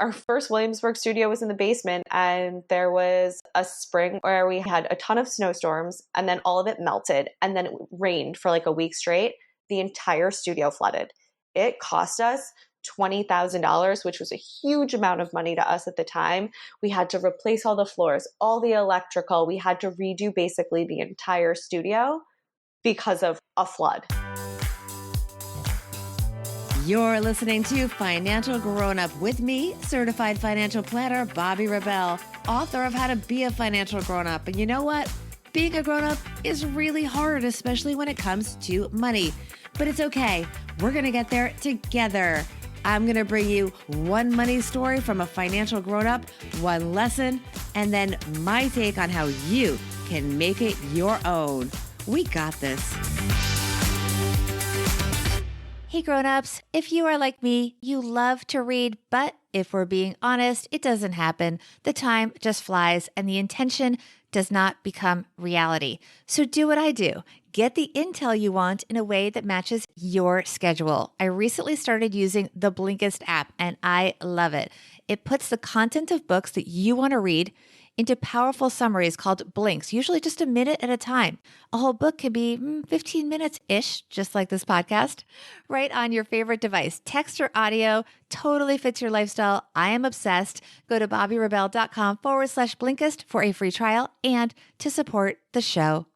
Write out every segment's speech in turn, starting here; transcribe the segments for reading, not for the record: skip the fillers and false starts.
Our first Williamsburg studio was in the basement, and there was a spring where we had a ton of snowstorms, and then all of it melted, and then it rained for like a week straight. The entire studio flooded. It cost us $20,000, which was a huge amount of money to us at the time. We had to replace all the floors, all the electrical. We had to redo basically the entire studio because of a flood. You're listening to Financial Grownup with me, certified financial planner Bobbi Rebell, author of How to Be a Financial Grownup. And you know what? Being a grownup is really hard, especially when it comes to money. But it's okay. We're going to get there together. I'm going to bring you one money story from a financial grownup, one lesson, and then my take on how you can make it your own. We got this. Hey grownups, if you are like me, you love to read, but if we're being honest, it doesn't happen. The time just flies and the intention does not become reality. So do what I do. Get the intel you want in a way that matches your schedule. I recently started using the Blinkist app and I love it. It puts the content of books that you want to read into powerful summaries called blinks, usually just a minute at a time. A whole book can be 15 minutes-ish, just like this podcast, right on your favorite device. Text or audio, totally fits your lifestyle. I am obsessed. Go to bobbirebell.com/Blinkist for a free trial and to support the show.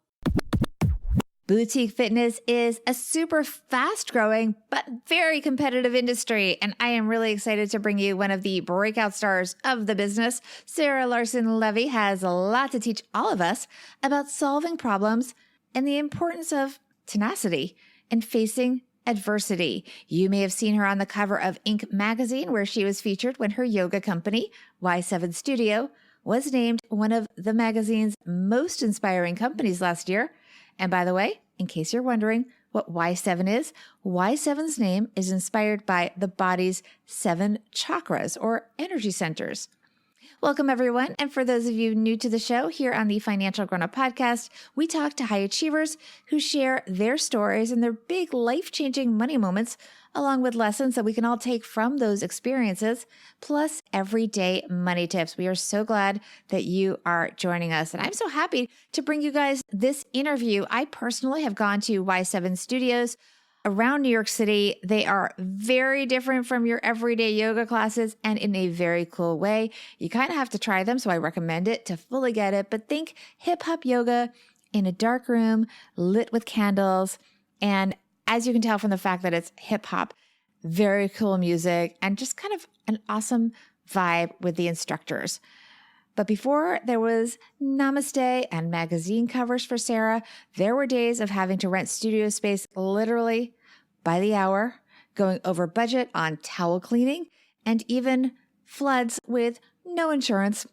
Boutique fitness is a super fast-growing but very competitive industry, and I am really excited to bring you one of the breakout stars of the business. Sara Larson Levey has a lot to teach all of us about solving problems and the importance of tenacity and facing adversity. You may have seen her on the cover of Inc. magazine, where she was featured when her yoga company, Y7 Studio, was named one of the magazine's most inspiring companies last year. And by the way, in case you're wondering what Y7 is, Y7's name is inspired by the body's 7 chakras or energy centers. Welcome, everyone. And for those of you new to the show, here on the Financial Grownup podcast, we talk to high achievers who share their stories and their big life-changing money moments, along with lessons that we can all take from those experiences, plus everyday money tips. We are so glad that you are joining us. And I'm so happy to bring you guys this interview. I personally have gone to Y7 Studios around New York City. They are very different from your everyday yoga classes and in a very cool way. You kind of have to try them, so I recommend it to fully get it. But think hip hop yoga in a dark room, lit with candles. And as you can tell from the fact that it's hip hop, very cool music and just kind of an awesome vibe with the instructors. But before there was namaste and magazine covers for Sara, there were days of having to rent studio space literally by the hour, going over budget on towel cleaning, and even floods with no insurance.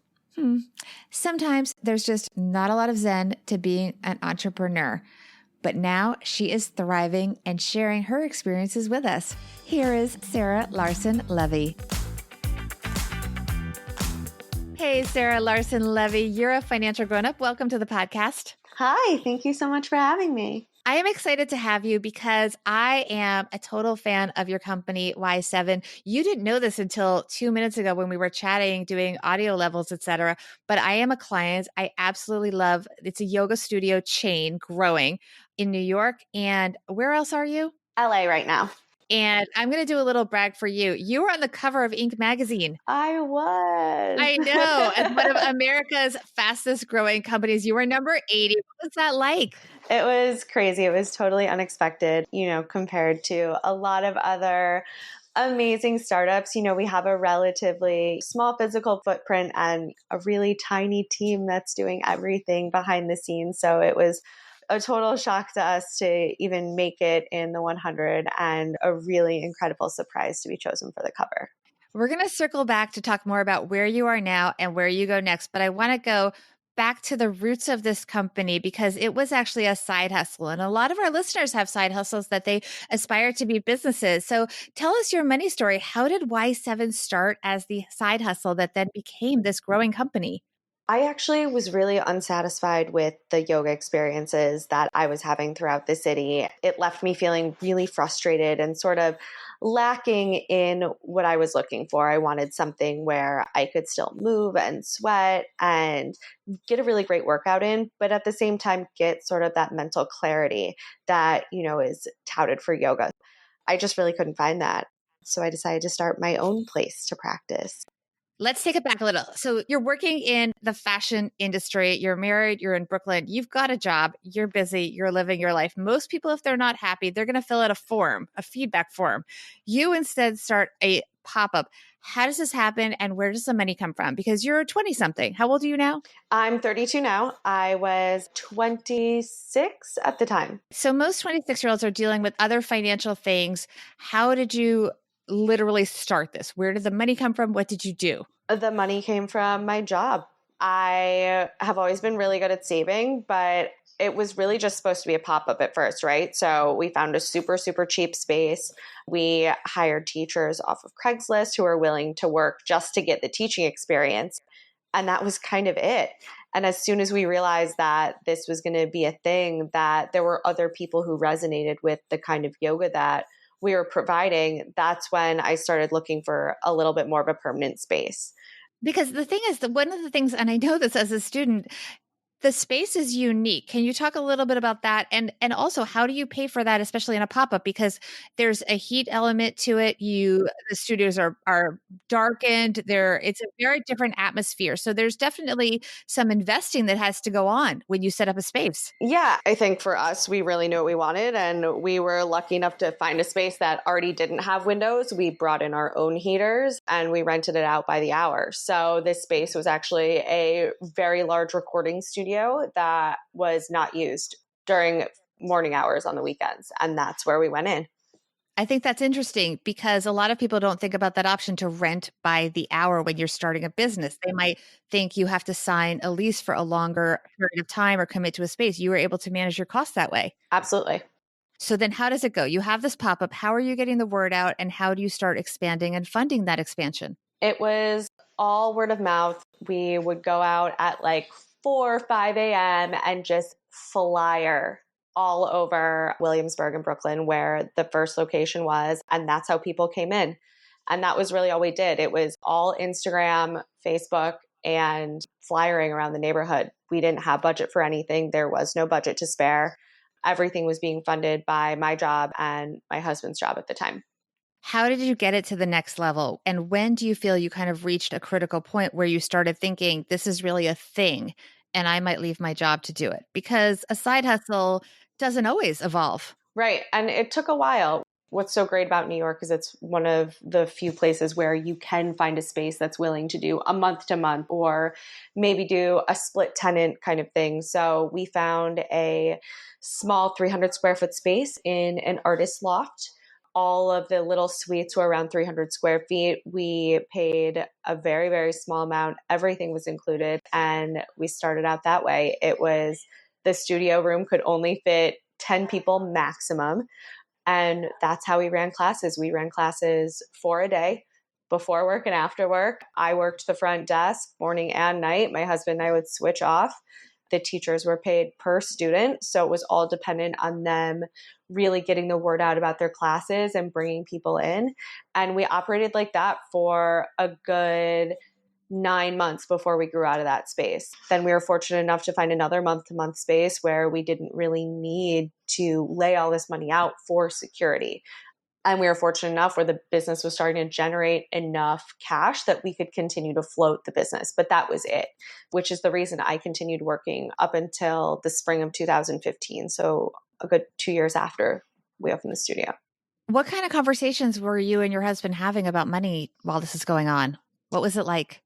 Sometimes there's just not a lot of zen to being an entrepreneur. But now she is thriving and sharing her experiences with us. Here is Sara Larson Levey. Hey, Sara Larson Levey, you're a financial grownup. Welcome to the podcast. Hi, thank you so much for having me. I am excited to have you because I am a total fan of your company, Y7. You didn't know this until 2 minutes ago when we were chatting, doing audio levels, etc. But I am a client. I absolutely love, it's a yoga studio chain growing in New York. And where else are you? LA right now. And I'm going to do a little brag for you. You were on the cover of Inc. magazine. I was. I know. As one of America's fastest growing companies, you were number 80. What was that like? It was crazy. It was totally unexpected, compared to a lot of other amazing startups. We have a relatively small physical footprint and a really tiny team that's doing everything behind the scenes. So it was a total shock to us to even make it in the 100 and a really incredible surprise to be chosen for the cover. We're going to circle back to talk more about where you are now and where you go next, but I want to go back to the roots of this company because it was actually a side hustle. And a lot of our listeners have side hustles that they aspire to be businesses. So tell us your money story. How did Y7 start as the side hustle that then became this growing company? I actually was really unsatisfied with the yoga experiences that I was having throughout the city. It left me feeling really frustrated and sort of lacking in what I was looking for. I wanted something where I could still move and sweat and get a really great workout in, but at the same time, get sort of that mental clarity that, is touted for yoga. I just really couldn't find that. So I decided to start my own place to practice. Let's take it back a little. So you're working in the fashion industry. You're married. You're in Brooklyn. You've got a job. You're busy. You're living your life. Most people, if they're not happy, they're going to fill out a form, a feedback form. You instead start a pop-up. How does this happen and where does the money come from? Because you're 20-something. How old are you now? I'm 32 now. I was 26 at the time. So most 26-year-olds are dealing with other financial things. How did you literally start this? Where did the money come from? What did you do? The money came from my job. I have always been really good at saving, but it was really just supposed to be a pop-up at first, right? So we found a super, super cheap space. We hired teachers off of Craigslist who were willing to work just to get the teaching experience. And that was kind of it. And as soon as we realized that this was going to be a thing, that there were other people who resonated with the kind of yoga that we were providing, that's when I started looking for a little bit more of a permanent space. Because the thing is that one of the things, and I know this as a student, the space is unique. Can you talk a little bit about that? And also, how do you pay for that, especially in a pop-up? Because there's a heat element to it. The studios are darkened. It's a very different atmosphere. So there's definitely some investing that has to go on when you set up a space. Yeah, I think for us, we really knew what we wanted, and we were lucky enough to find a space that already didn't have windows. We brought in our own heaters and we rented it out by the hour. So this space was actually a very large recording studio that was not used during morning hours on the weekends. And that's where we went in. I think that's interesting because a lot of people don't think about that option to rent by the hour when you're starting a business. They might think you have to sign a lease for a longer period of time or commit to a space. You were able to manage your costs that way. Absolutely. So then how does it go? You have this pop-up. How are you getting the word out and how do you start expanding and funding that expansion? It was all word of mouth. We would go out at like 4 or 5 a.m. and just flyer all over Williamsburg and Brooklyn where the first location was. And that's how people came in. And that was really all we did. It was all Instagram, Facebook, and flyering around the neighborhood. We didn't have budget for anything. There was no budget to spare. Everything was being funded by my job and my husband's job at the time. How did you get it to the next level? And when do you feel you kind of reached a critical point where you started thinking, this is really a thing and I might leave my job to do it? Because a side hustle doesn't always evolve. Right. And it took a while. What's so great about New York is it's one of the few places where you can find a space that's willing to do a month to month or maybe do a split tenant kind of thing. So we found a small 300 square foot space in an artist loft. All of the little suites were around 300 square feet. We paid a very, very small amount. Everything was included. And we started out that way. It was the studio room could only fit 10 people maximum. And that's how we ran classes. We ran classes 4 a day, before work and after work. I worked the front desk morning and night. My husband and I would switch off. The teachers were paid per student. So it was all dependent on them really getting the word out about their classes and bringing people in. And we operated like that for a good 9 months before we grew out of that space. Then we were fortunate enough to find another month-to-month space where we didn't really need to lay all this money out for security. And we were fortunate enough where the business was starting to generate enough cash that we could continue to float the business. But that was it, which is the reason I continued working up until the spring of 2015. So a good 2 years after we opened the studio. What kind of conversations were you and your husband having about money while this is going on? What was it like?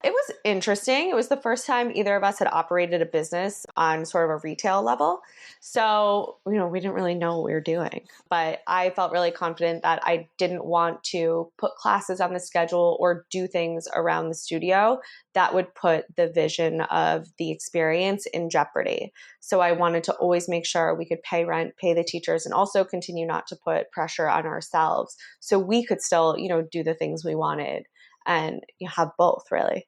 It was interesting. It was the first time either of us had operated a business on sort of a retail level. So, we didn't really know what we were doing. But I felt really confident that I didn't want to put classes on the schedule or do things around the studio that would put the vision of the experience in jeopardy. So I wanted to always make sure we could pay rent, pay the teachers, and also continue not to put pressure on ourselves so we could still, do the things we wanted and have both, really.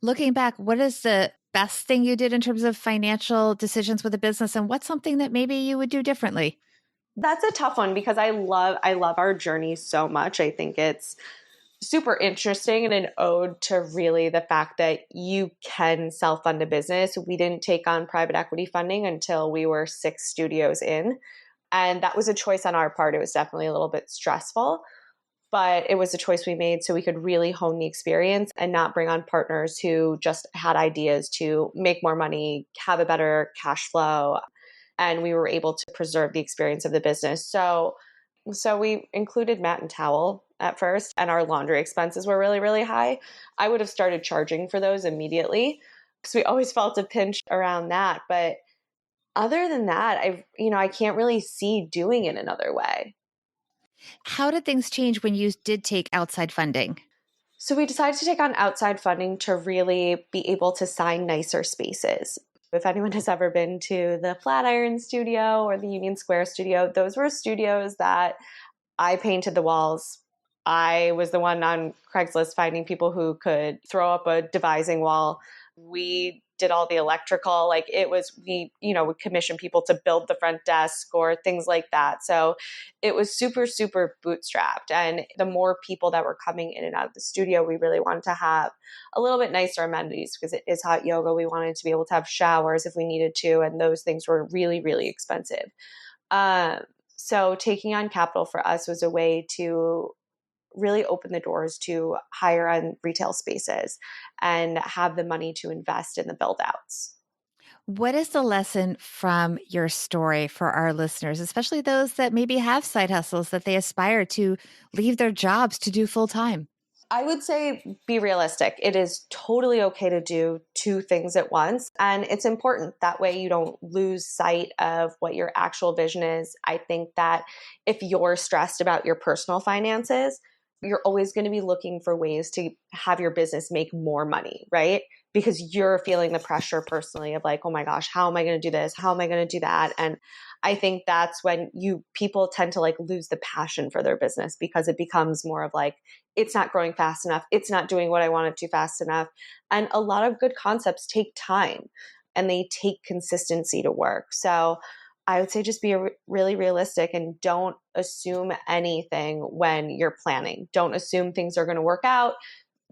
Looking back, what is the best thing you did in terms of financial decisions with a business and what's something that maybe you would do differently? That's a tough one because I love our journey so much. I think it's super interesting and an ode to really the fact that you can self-fund a business. We didn't take on private equity funding until we were 6 studios in. And that was a choice on our part. It was definitely a little bit stressful, but it was a choice we made so we could really hone the experience and not bring on partners who just had ideas to make more money, have a better cash flow. And we were able to preserve the experience of the business. So we included mat and towel at first, and our laundry expenses were really, really high. I would have started charging for those immediately because we always felt a pinch around that. But other than that, I can't really see doing it another way. How did things change when you did take outside funding? So we decided to take on outside funding to really be able to sign nicer spaces. If anyone has ever been to the Flatiron Studio or the Union Square Studio, those were studios that I painted the walls. I was the one on Craigslist finding people who could throw up a devising wall. We did all the electrical. We would commission people to build the front desk or things like that. So it was super, super bootstrapped. And the more people that were coming in and out of the studio, we really wanted to have a little bit nicer amenities because it is hot yoga. We wanted to be able to have showers if we needed to. And those things were really, really expensive. So taking on capital for us was a way to really open the doors to higher end retail spaces and have the money to invest in the build outs. What is the lesson from your story for our listeners, especially those that maybe have side hustles that they aspire to leave their jobs to do full time? I would say be realistic. It is totally okay to do 2 things at once. And it's important. That way you don't lose sight of what your actual vision is. I think that if you're stressed about your personal finances, you're always going to be looking for ways to have your business make more money, right? Because you're feeling the pressure personally of like, oh my gosh, how am I going to do this? How am I going to do that? And I think that's when people tend to like lose the passion for their business because it becomes more of like, it's not growing fast enough. It's not doing what I want it to fast enough. And a lot of good concepts take time and they take consistency to work. So I would say just be really realistic and don't assume anything when you're planning. Don't assume things are going to work out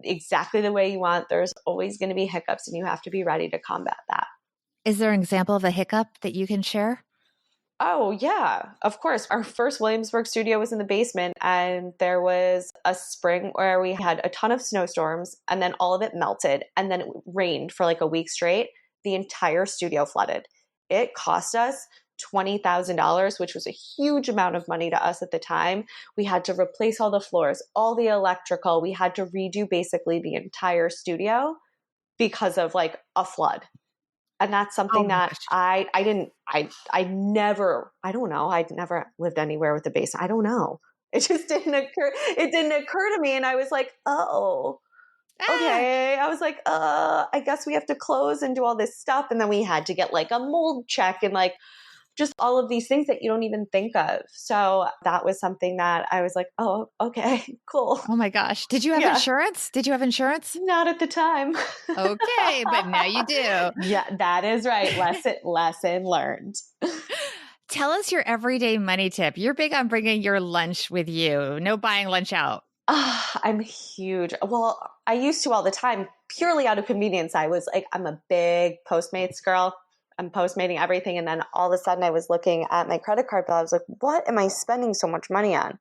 exactly the way you want. There's always going to be hiccups and you have to be ready to combat that. Is there an example of a hiccup that you can share? Oh, yeah, of course. Our first Williamsburg studio was in the basement, and there was a spring where we had a ton of snowstorms, and then all of it melted, and then it rained for like a week straight. The entire studio flooded. It cost us $20,000, which was a huge amount of money to us at the time. We had to replace all the floors, all the electrical. We had to redo basically the entire studio because of like a flood. And that's something that I'd never lived anywhere with a basement. I don't know. It just didn't occur. It didn't occur to me. And I was like, oh, okay. I was like, I guess we have to close and do all this stuff. And then we had to get like a mold check and like just all of these things that you don't even think of. So that was something that I was like, oh, okay, cool. Oh my gosh. Did you have insurance? Did you have insurance? Not at the time. Okay, but now you do. Yeah, that is right. Lesson learned. Tell us your everyday money tip. You're big on bringing your lunch with you. No buying lunch out. I'm huge. Well, I used to all the time, purely out of convenience. I was like, I'm a big Postmates girl. I'm Postmating everything. And then all of a sudden I was looking at my credit card bill. I was like, what am I spending so much money on?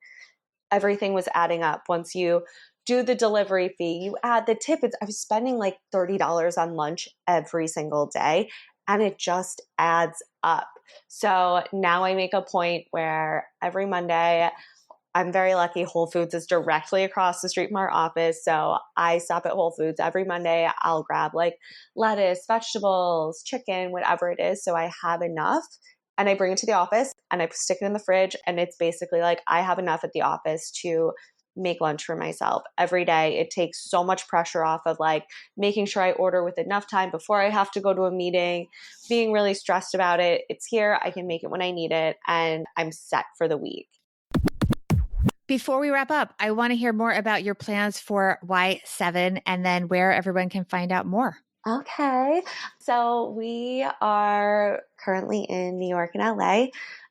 Everything was adding up. Once you do the delivery fee, you add the tip. I was spending like $30 on lunch every single day. And it just adds up. So now I make a point where every Monday, I'm very lucky. Whole Foods is directly across the street from our office. So I stop at Whole Foods every Monday. I'll grab like lettuce, vegetables, chicken, whatever it is. So I have enough and I bring it to the office and I stick it in the fridge. And it's basically like I have enough at the office to make lunch for myself every day. It takes so much pressure off of like making sure I order with enough time before I have to go to a meeting, being really stressed about it. It's here. I can make it when I need it. And I'm set for the week. Before we wrap up, I want to hear more about your plans for Y7 and then where everyone can find out more. Okay. So we are currently in New York and LA.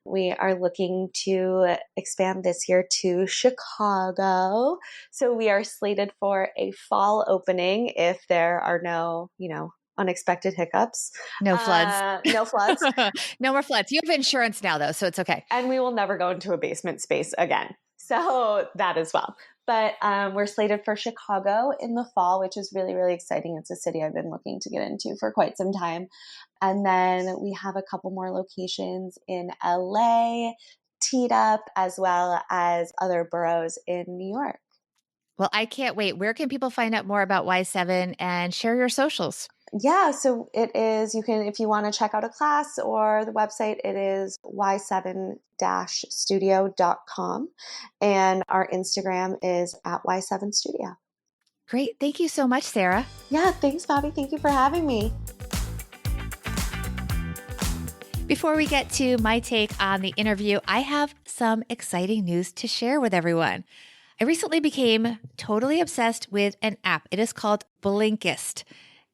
We are looking to expand this year to Chicago. So we are slated for a fall opening if there are no, unexpected hiccups. No floods. No floods. No more floods. You have insurance now, though, so it's okay. And we will never go into a basement space again. So that as well. But we're slated for Chicago in the fall, which is really, really exciting. It's a city I've been looking to get into for quite some time. And then we have a couple more locations in LA, teed up, as well as other boroughs in New York. Well, I can't wait. Where can people find out more about Y7 and share your socials? Yeah, so it is, you can, if you want to check out a class or the website, it is y7-studio.com. And our Instagram is at y7studio. Great. Thank you so much, Sarah. Yeah, thanks, Bobby. Thank you for having me. Before we get to my take on the interview, I have some exciting news to share with everyone. I recently became totally obsessed with an app. It is called Blinkist.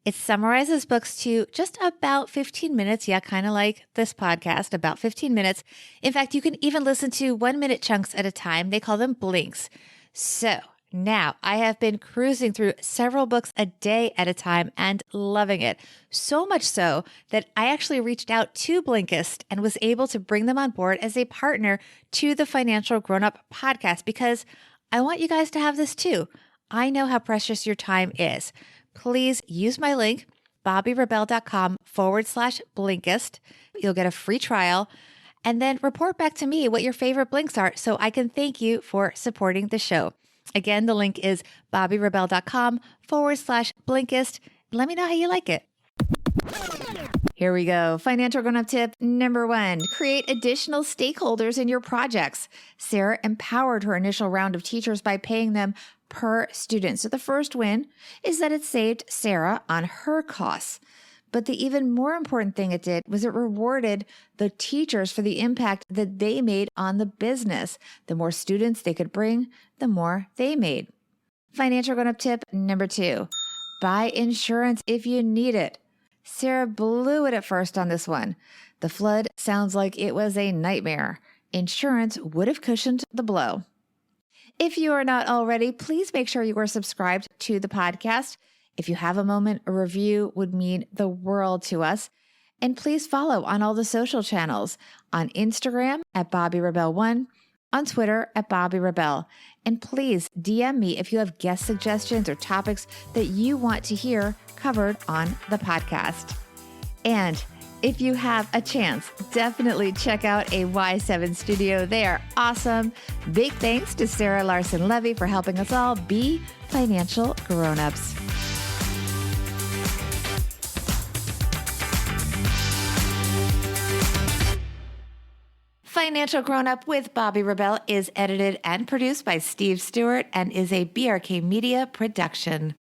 It summarizes books to just about 15 minutes. Yeah, kind of like this podcast, about 15 minutes. In fact, you can even listen to 1-minute chunks at a time. They call them blinks. So now I have been cruising through several books a day at a time and loving it. So much so that I actually reached out to Blinkist and was able to bring them on board as a partner to the Financial Grownup podcast because I want you guys to have this too. I know how precious your time is. Please use my link, bobbyrebell.com/Blinkist. You'll get a free trial and then report back to me what your favorite blinks are so I can thank you for supporting the show. Again, the link is bobbyrebell.com/Blinkist. Let me know how you like it. Here we go. Financial Grownup tip number 1, create additional stakeholders in your projects. Sarah empowered her initial round of teachers by paying them per student. So the first win is that it saved Sarah on her costs. But the even more important thing it did was it rewarded the teachers for the impact that they made on the business. The more students they could bring, the more they made. Financial Grownup tip number 2, buy insurance if you need it. Sarah blew it at first on this one. The flood sounds like it was a nightmare. Insurance would have cushioned the blow. If you are not already, please make sure you are subscribed to the podcast. If you have a moment, a review would mean the world to us. And please follow on all the social channels, on Instagram at BobbyRebell1, on Twitter at BobbyRebell. And please DM me if you have guest suggestions or topics that you want to hear covered on the podcast. And if you have a chance, definitely check out a Y7 studio. They are awesome. Big thanks to Sara Larson Levey for helping us all be financial grownups. Financial Grownup with Bobby Rebell is edited and produced by Steve Stewart and is a BRK Media production.